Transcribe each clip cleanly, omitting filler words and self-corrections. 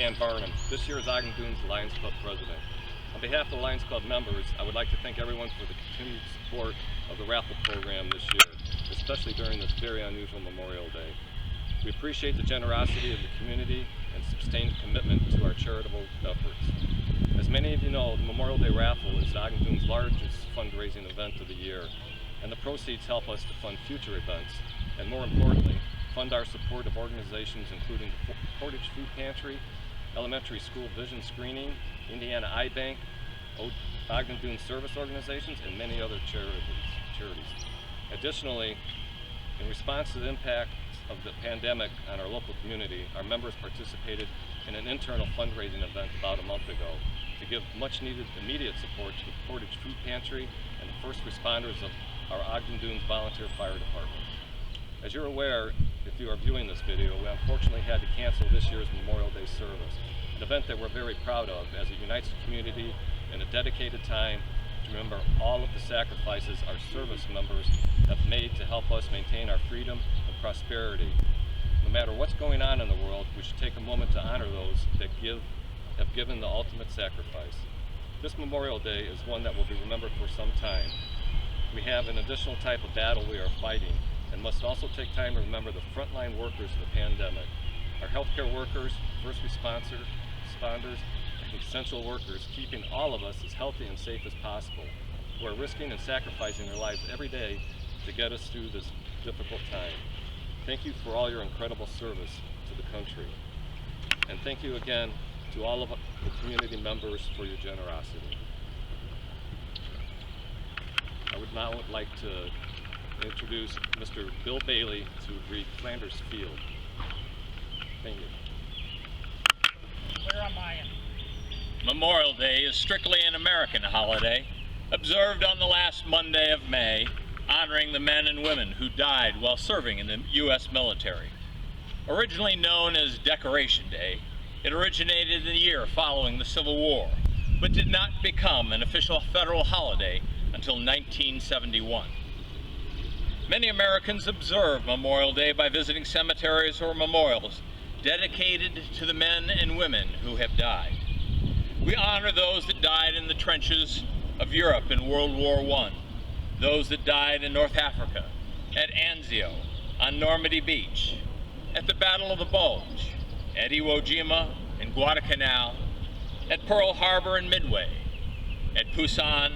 Dan Barnham, this year's Ogden Dunes Lions Club president. On behalf of the Lions Club members, I would like to thank everyone for the continued support of the raffle program this year, especially during this very unusual Memorial Day. We appreciate the generosity of the community and sustained commitment to our charitable efforts. As many of you know, the Memorial Day raffle is Ogden Dunes' largest fundraising event of the year, and the proceeds help us to fund future events, and more importantly, fund our support of organizations including the Portage Food Pantry, Elementary School Vision Screening, Indiana Eye Bank, Ogden Dunes Service Organizations, and many other charities. Additionally, in response to the impact of the pandemic on our local community, our members participated in an internal fundraising event about a month ago to give much needed immediate support to the Portage Food Pantry and the first responders of our Ogden Dunes Volunteer Fire Department. As you're aware, if you are viewing this video, we unfortunately had to cancel this year's Memorial Day service, an event that we're very proud of as it unites the community in a dedicated time to remember all of the sacrifices our service members have made to help us maintain our freedom and prosperity. No matter what's going on in the world, we should take a moment to honor those that have given the ultimate sacrifice. This Memorial Day is one that will be remembered for some time. We have an additional type of battle we are fighting, and must also take time to remember the frontline workers of the pandemic. Our healthcare workers, first responders, and essential workers, keeping all of us as healthy and safe as possible, who are risking and sacrificing their lives every day to get us through this difficult time. Thank you for all your incredible service to the country. And thank you again to all of the community members for your generosity. I would now like to introduce Mr. Bill Bailey to read Flanders Field. Thank you. Where am I? Memorial Day is strictly an American holiday, observed on the last Monday of May, honoring the men and women who died while serving in the U.S. military. Originally known as Decoration Day, it originated in the year following the Civil War, but did not become an official federal holiday until 1971. Many Americans observe Memorial Day by visiting cemeteries or memorials dedicated to the men and women who have died. We honor those that died in the trenches of Europe in World War I, those that died in North Africa, at Anzio, on Normandy Beach, at the Battle of the Bulge, at Iwo Jima and Guadalcanal, at Pearl Harbor and Midway, at Pusan,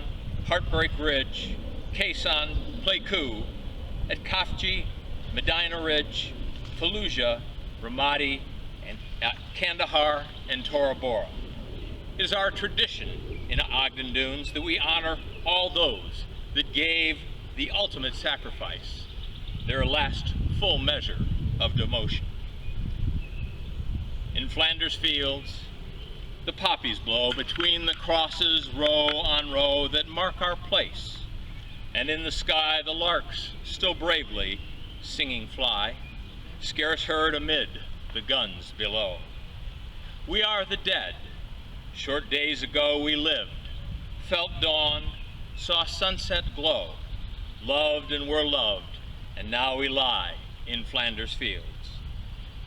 Heartbreak Ridge, Quezon, Pleiku, at Khafji, Medina Ridge, Fallujah, Ramadi, and Kandahar, and Tora Bora. It is our tradition in Ogden Dunes that we honor all those that gave the ultimate sacrifice, their last full measure of devotion. In Flanders fields, the poppies blow between the crosses row on row that mark our place, and in the sky the larks still bravely singing fly, scarce heard amid the guns below. We are the dead. Short days ago we lived, felt dawn, saw sunset glow, loved and were loved, and now we lie in Flanders fields.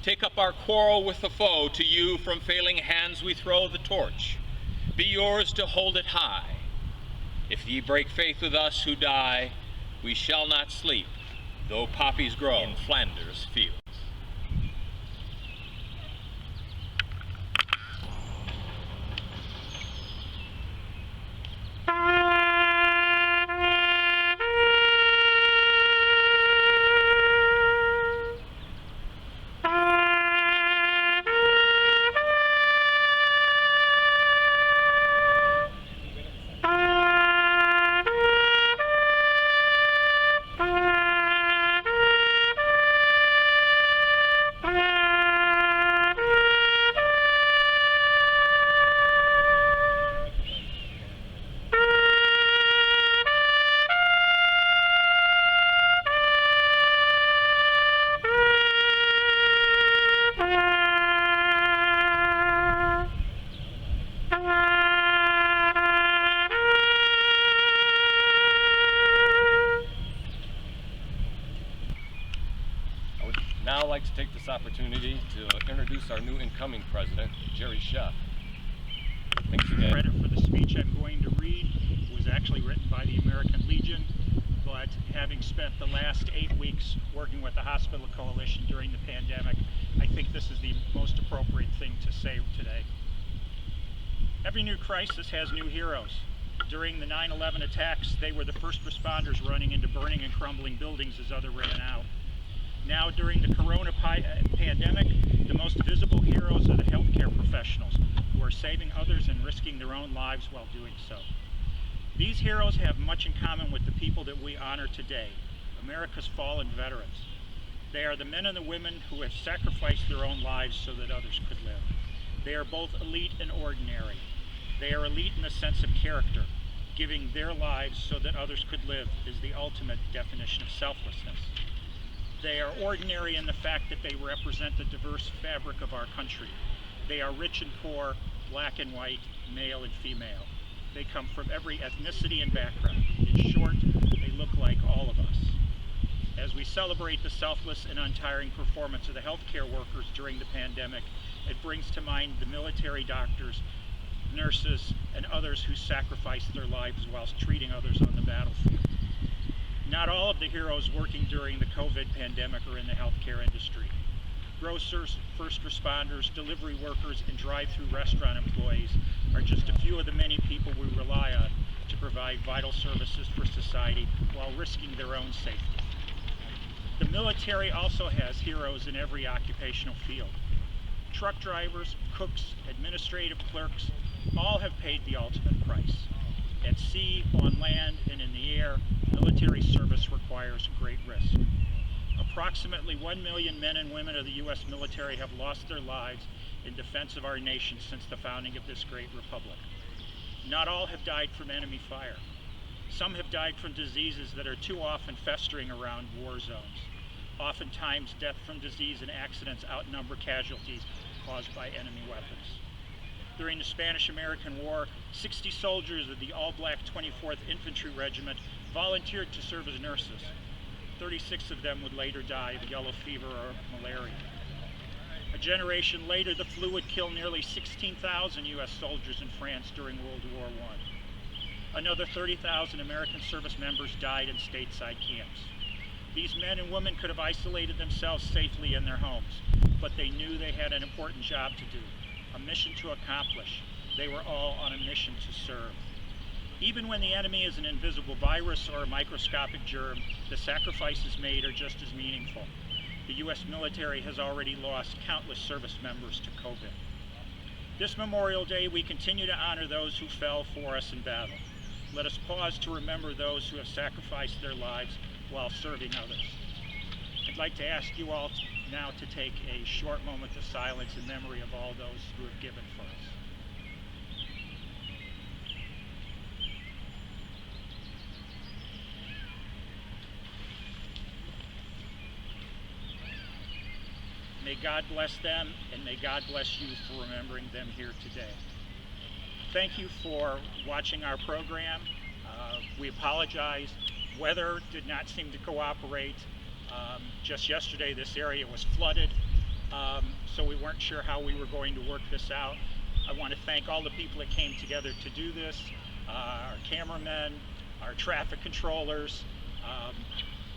Take up our quarrel with the foe, to you from failing hands we throw the torch. Be yours to hold it high. If ye break faith with us who die, we shall not sleep, though poppies grow in Flanders fields. like to take this opportunity to introduce our new incoming president, Gerry Scheff. Thanks again. Credit for the speech I'm going to read was actually written by the American Legion, but having spent the last 8 weeks working with the Hospital Coalition during the pandemic, I think this is the most appropriate thing to say today. Every new crisis has new heroes. During the 9/11 attacks, they were the first responders running into burning and crumbling buildings as others ran out. Now, during the corona pandemic, the most visible heroes are the healthcare professionals who are saving others and risking their own lives while doing so. These heroes have much in common with the people that we honor today, America's fallen veterans. They are the men and the women who have sacrificed their own lives so that others could live. They are both elite and ordinary. They are elite in the sense of character. Giving their lives so that others could live is the ultimate definition of selflessness. They are ordinary in the fact that they represent the diverse fabric of our country. They are rich and poor, black and white, male and female. They come from every ethnicity and background. In short, they look like all of us. As we celebrate the selfless and untiring performance of the healthcare workers during the pandemic, it brings to mind the military doctors, nurses, and others who sacrificed their lives whilst treating others on the battlefield. Not all of the heroes working during the COVID pandemic are in the healthcare industry. Grocers, first responders, delivery workers, and drive-through restaurant employees are just a few of the many people we rely on to provide vital services for society while risking their own safety. The military also has heroes in every occupational field. Truck drivers, cooks, administrative clerks, all have paid the ultimate price. At sea, on land, and in the air, military service requires great risk. Approximately 1 million men and women of the U.S. military have lost their lives in defense of our nation since the founding of this great republic. Not all have died from enemy fire. Some have died from diseases that are too often festering around war zones. Oftentimes, death from disease and accidents outnumber casualties caused by enemy weapons. During the Spanish-American War, 60 soldiers of the all-black 24th Infantry Regiment volunteered to serve as nurses. 36 of them would later die of yellow fever or malaria. A generation later, the flu would kill nearly 16,000 U.S. soldiers in France during World War I. Another 30,000 American service members died in stateside camps. These men and women could have isolated themselves safely in their homes, but they knew they had an important job to do, a mission to accomplish. They were all on a mission to serve. Even when the enemy is an invisible virus or a microscopic germ, the sacrifices made are just as meaningful. The U.S. military has already lost countless service members to COVID. This Memorial Day, we continue to honor those who fell for us in battle. Let us pause to remember those who have sacrificed their lives while serving others. I'd like to ask you all now to take a short moment of silence in memory of all those who have given for us. May God bless them, and may God bless you for remembering them here today. Thank you for watching our program. We apologize. Weather did not seem to cooperate. Just yesterday, this area was flooded, so we weren't sure how we were going to work this out. I want to thank all the people that came together to do this, our cameramen, our traffic controllers,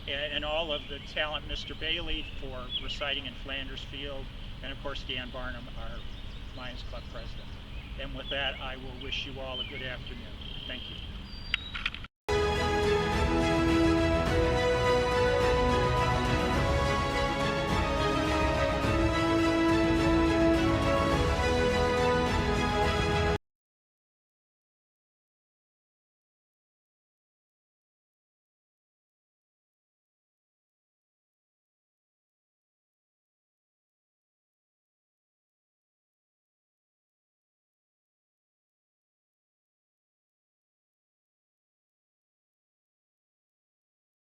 and all of the talent, Mr. Bailey for reciting in Flanders Field, and of course Dan Barnham, our Lions Club president. And with that, I will wish you all a good afternoon. Thank you.